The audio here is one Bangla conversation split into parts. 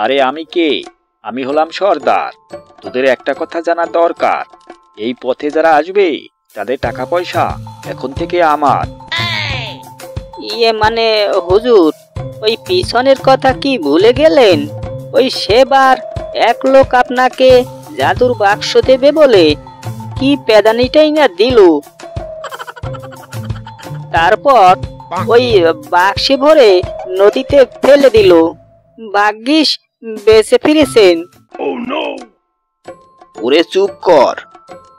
আরে আমি কে? আমি হলাম সর্দার। তোদের একটা কথা জানা দরকার, এই পথে যারা আসবে তাদের টাকা পয়সা এখন থেকে আমার। মানে হুজুর, ওই পিছনের কথা কি ভুলে গেলেন? ওই সেবার এক লোক আপনাকে জাদুর বাক্স দেবে বলে কি পেদানিটাই না দিল, তারপর ওই বাক্সে ভরে নদীতে ফেলে দিল। ভাগ্যিস বেঁচে ফিরেছেন। ওরে চুপ কর,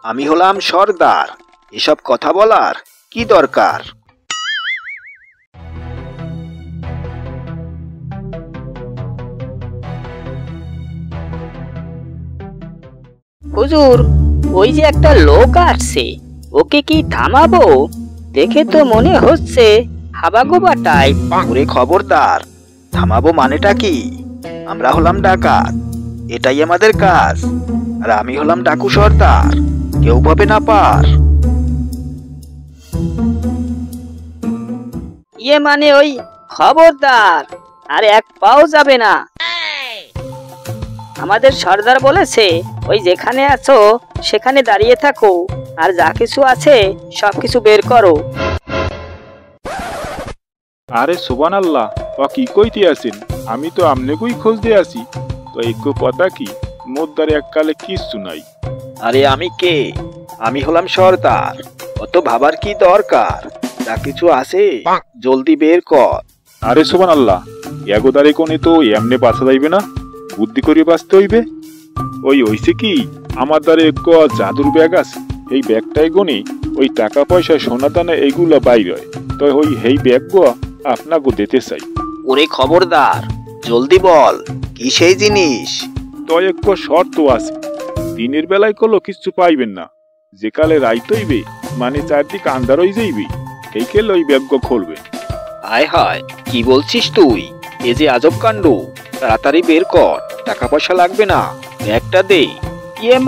আমি হলাম সর্দার, এসব কথা বলার কি দরকার? হুজুর, ওই যে একটা লোক আসছে, ওকে কি থামাবো? দেখে তো মনে হচ্ছে হাবাগোবা টাইপ। ওরে খবরদার, থামাবো মানেটা কি? আমরা হলাম ডাকাত, এটাই আমাদের কাজ। আর আমি হলাম ডাকু সর্দার, কেউ পাবে না পার। মানে ওই খবরদার, আর এক পাও যাবে না। আমাদের সর্দার বলেছে ওই যেখানে আছো সেখানে দাঁড়িয়ে থাকো, আর যা কিছু আছে সবকিছু বের করো। আরে সুবহানাল্লাহ, ও কি কইতে আছেন? আমি তো আমনেগুই খোঁজ দিয়ে আসি। তো একটু কথা কি, মোদ্দারে এককালে কিচ্ছু নাই। আরে আমি কে? আমি হলাম সর্দার, অত ভাবার কি দরকার? যা কিছু আছে জলদি বের কর। আরে সুবহানাল্লাহ, এগোদারে কোনে তো এমনে বাঁচা যাইবে না, বুদ্ধি করে বাঁচতে হইবে। ওই হইছে কি, আমার দ্বারে এক জাদুর ব্যাগ আছে, এই ব্যাগটাই গনে ওই টাকা পয়সা সোনা দানা এইগুলো বাইর হয়। তো ওই হেই ব্যাগ আপনাকে দিতে চাই। ওরে খবরদার, জলদি বল কি সেই জিনিস? তো এক শর্ত আছে, দিনের বেলায় কলো কিছু পাইবেন না, যে কালে রাইত হইবে মানে চারদিক আন্ধার হয়ে যাইবে, এই কেলে ওই ব্যাগ খুলবে। আয় হায়, কি বলছিস তুই? এ যে আজব কাণ্ড, তাড়াতাড়ি বের কর, টাকা পয়সা লাগবে না, ব্যাগটা দে।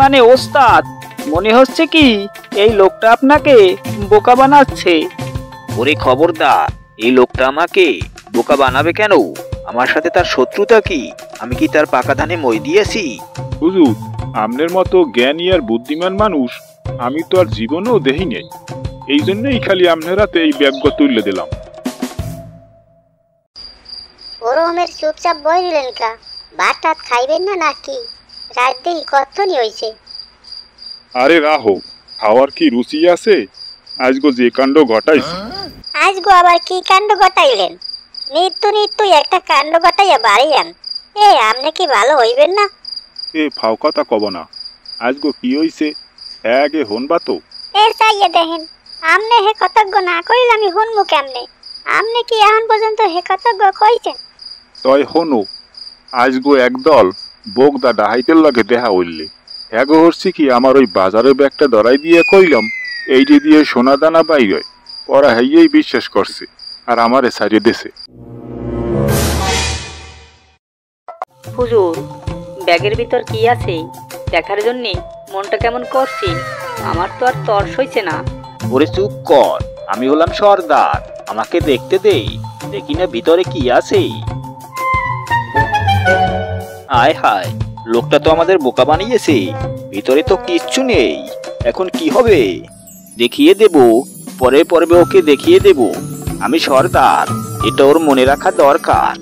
মানে ওস্তাদ, মনে হচ্ছে কি এই লোকটা আপনাকে বোকা বানাচ্ছে। ওরে খবরদার, এই লোকটা আমাকে বোকা বানাবে কেন? আমার সাথে তার শত্রুতা কি? আমি কি তার পাকা ধানে মই দিয়েছি? হুজুর, আমনের মতো জ্ঞানী আর বুদ্ধিমান মানুষ আমি তো আর জীবনেও দেখি নাই, এই জন্যই খালি আমনের হাতে এই ব্যাগ তুলে দিলাম। ওরমের চুপচাপ বই দিলেন কা? ভাত টাত খাইবেন না নাকি? রাত দেরি কতনি হইছে। আরে রাহো, খাওয়ার কি রুচি আছে? আজগো যে কাণ্ড ঘটাইছি। আজগো আবার কি কাণ্ড ঘটাইলেন? নিত্য নিত্য একটা কাণ্ড ঘটাইয়া বাড়িয়ান, আমনে কি ভালো হইবেন না? এ ফাও কথা কব না, আজগো কি হইছে আগে হনবা তো। চাইয়া দেখেন, আমনে হে কতজ্ঞ না কইলে আমি শুনবো কেমনে? আমনে কি এখন পর্যন্ত হে কতজ্ঞ কইছেন? তয় হনো, আজগো একদল বোগদা ডাহাইতের লাগে দেখা হইলে এগো হচ্ছি কি আমার ওই বাজারের ব্যাগটা ধরাই দিয়ে কইলাম এইটি দিয়ে সোনা দানা পাই হয়, ওরা হাইয়েই বিশ্বাস করছে আর আমারে ছাড়িয়ে দেছে। হুজুর, ব্যাগের ভিতর কি আছে দেখার জন্য মনটা কেমন করছি, আমার তো আর তর্স হইছে না। ওরে চুপ কর, আমি হলাম সর্দার, আমাকে দেখতে দে, দেখি না ভিতরে কি আছে। আয় হায়, লোকটা তো আমাদের বোকা বানিয়েছে, ভিতরে তো কিচ্ছু নেই। এখন কি হবে? দেখিয়ে দেব, পরে পর্বে ওকে দেখিয়ে দেব। আমি সর্দার, এটা ওর মনে রাখা দরকার।